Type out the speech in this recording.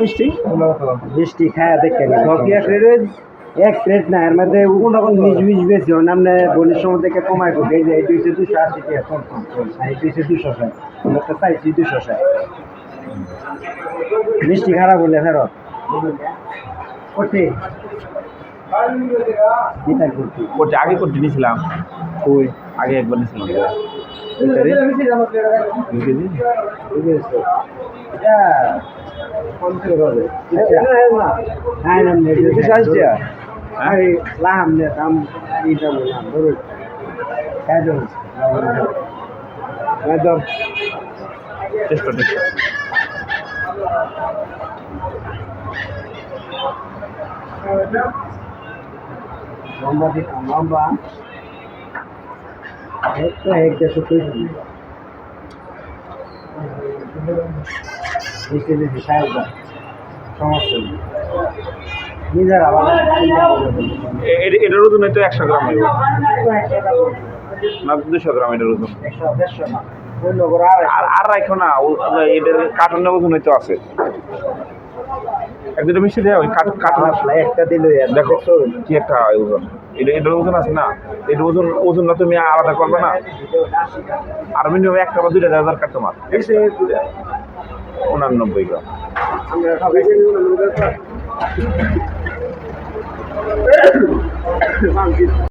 মিষ্টি মিষ্টি খায় দেখেন এক প্লেট না এর মধ্যে মিজ বেশি ওর নামে বলির সময় থেকে কমায় করবে এই যে এটি হচ্ছে 280 টাকা আর এটি হচ্ছে 260 একটা চাইছি 260 মিষ্টি খারাপ বললে ফেরত করতে গীতা করতে করতে আগে করতে নিয়েছিলাম কই আগে একবার নিয়েছিলাম আরে লাম নে দাম এইটা বললাম ধরুন একদম একদম চেষ্টা লম্বা দিতাম লম্বা একটা একটা শুধু সমস্যা নেই নিজের আবার এটার ওজন হয়তো 100 গ্রাম হইব না 200 গ্রাম এটার ওজন 100 না আর রাখো না এটার কার্টনের ওজন হয়তো আছে এক দুটো মিষ্টি দেয় ওই কার্টন একটা দিল দেখো কি একটা ওজন এটার ওজন আছে না এটার ওজনটা তুমি আলাদা করবে না আর মিনিমাম একটা বা দুইটা দরকার তোমার 89 গ্রাম আমরা সবাই